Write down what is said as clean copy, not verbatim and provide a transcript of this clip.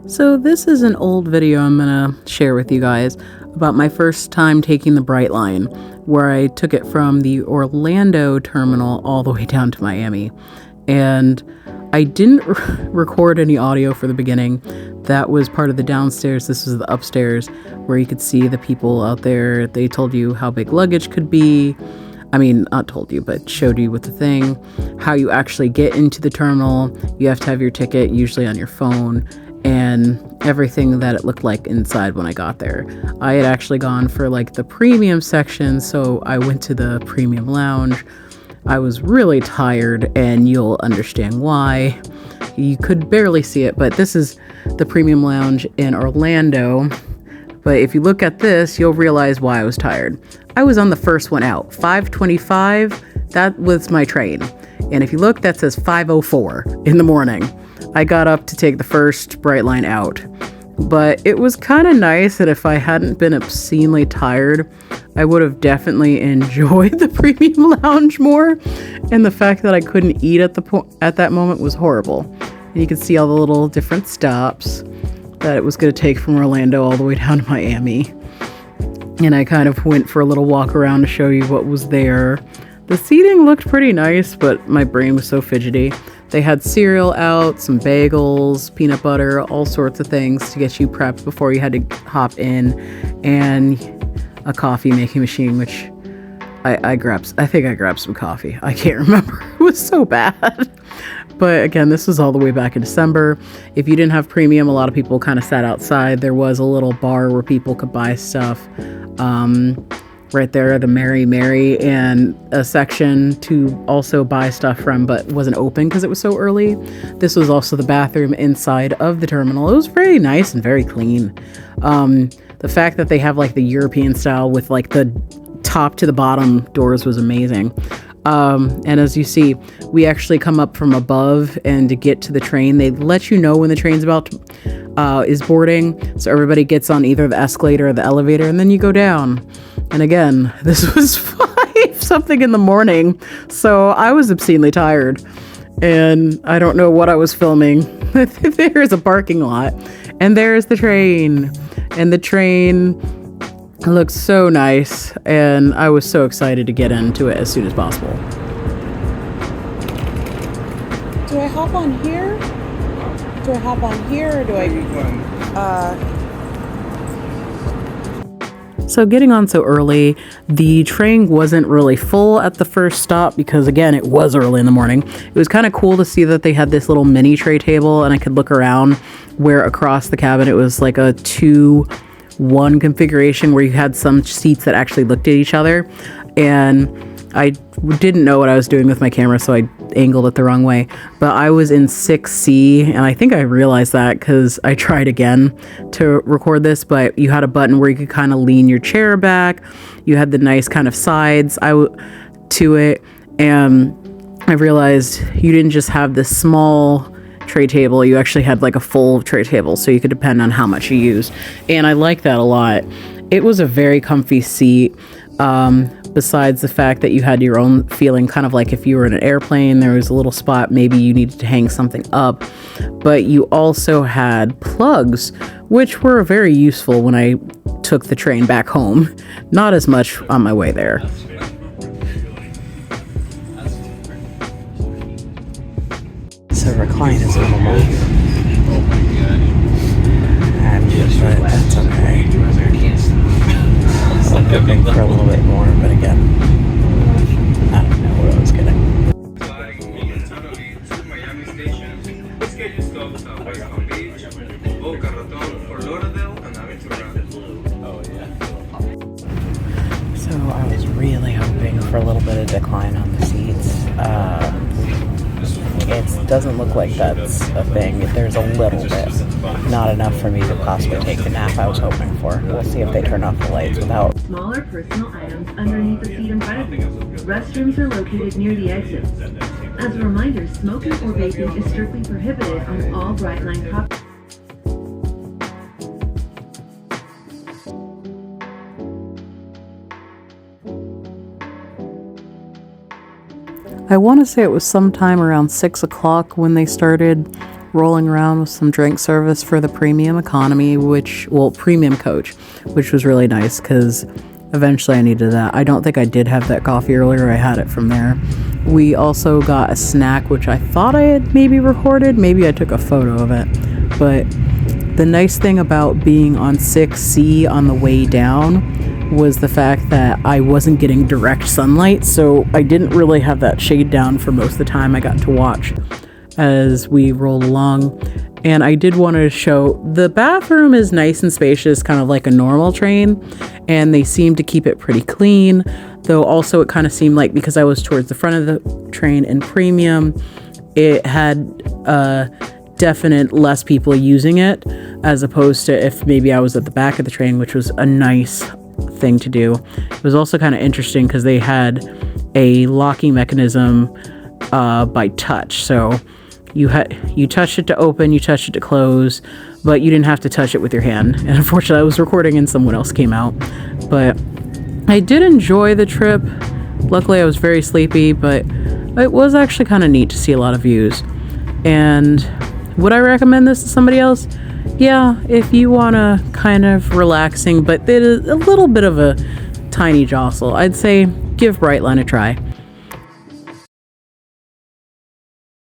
So this is an old video I'm gonna share with you guys about my first time taking the Brightline, where I took it from the Orlando terminal all the way down to Miami. And I didn't record any audio for the beginning. That was part of the downstairs. This was the upstairs where you could see the people out there. They told you how big luggage could be. I mean, not told you, but showed you with the thing, how you actually get into the terminal. You have to have your ticket, usually on your phone, and everything that it looked like inside when I got there. I had actually gone for like the premium section, so I went to the premium lounge. I was really tired, and you'll understand why. You could barely see it, but this is the premium lounge in Orlando. But if you look at this, you'll realize why I was tired. I was on the first one out, 5:25. That was my train. And if you look, that says 5:04 in the morning. I got up to take the first Brightline out. But it was kind of nice that if I hadn't been obscenely tired, I would have definitely enjoyed the premium lounge more. And the fact that I couldn't eat at that moment was horrible. And you can see all the little different stops that it was going to take from Orlando all the way down to Miami. And I kind of went for a little walk around to show you what was there. The seating looked pretty nice, but my brain was so fidgety. They had cereal out, some bagels, peanut butter, all sorts of things to get you prepped before you had to hop in, and a coffee making machine, which I think I grabbed some coffee. I can't remember. It was so bad. But again, this was all the way back in December. If you didn't have premium, a lot of people kind of sat outside. There was a little bar where people could buy stuff. Right there, the Mary Mary, and a section to also buy stuff from, but wasn't open because it was so early. This was also the bathroom inside of the terminal. It was very nice and very clean. The fact that they have like the European style with like the top to the bottom doors was amazing. And as you see, we actually come up from above, and to get to the train, they let you know when the train's is boarding. So everybody gets on either the escalator or the elevator, and then you go down. And again, this was 5 something in the morning, so I was obscenely tired, and I don't know what I was filming. There's a parking lot, and there's the train, and the train looks so nice, and I was so excited to get into it as soon as possible. Do I hop on here? Or do I... So getting on so early, the train wasn't really full at the first stop because, again, it was early in the morning. It was kind of cool to see that they had this little mini tray table, and I could look around where across the cabin it was like a 2-1 configuration where you had some seats that actually looked at each other. And I didn't know what I was doing with my camera, so I angled it the wrong way. But I was in 6C, and I think I realized that because I tried again to record this, but you had a button where you could kind of lean your chair back. You had the nice kind of sides to it, and I realized you didn't just have this small tray table, you actually had like a full tray table, so you could depend on how much you used. And I like that a lot. It was a very comfy seat. Besides the fact that you had your own feeling, kind of like if you were in an airplane, there was a little spot, maybe you needed to hang something up, but you also had plugs, which were very useful when I took the train back home. Not as much on my way there. So recline is normal. But that's okay. I'm hoping for a little bit more, but again, I don't know what I was getting. So I was really hoping for a little bit of decline on the seats. It doesn't look like that's a thing. There's a little bit. Not enough for me to possibly take the nap I was hoping for. We'll see if they turn off the lights without... Smaller personal items underneath the seat in front of you. Restrooms are located near the exits. As a reminder, smoking or vaping is strictly prohibited on all Brightline properties. I want to say it was sometime around 6 o'clock when they started rolling around with some drink service for the premium economy, premium coach, which was really nice because eventually I needed that. I don't think I did have that coffee earlier. I had it from there. We also got a snack, which I thought I had maybe recorded. Maybe I took a photo of it. But the nice thing about being on 6C on the way down was the fact that I wasn't getting direct sunlight, so I didn't really have that shade down for most of the time. I got to watch as we rolled along. And I did want to show the bathroom is nice and spacious, kind of like a normal train, and they seem to keep it pretty clean, though also it kind of seemed like because I was towards the front of the train in premium, it had definite less people using it, as opposed to if maybe I was at the back of the train, which was a nice thing to do. It was also kind of interesting because they had a locking mechanism by touch, so you touched it to open, you touched it to close, but you didn't have to touch it with your hand. And unfortunately I was recording and someone else came out, but I did enjoy the trip. Luckily I was very sleepy, but it was actually kind of neat to see a lot of views. And would I recommend this to somebody else? Yeah, if you want a kind of relaxing, but it is a little bit of a tiny jostle, I'd say give Brightline a try.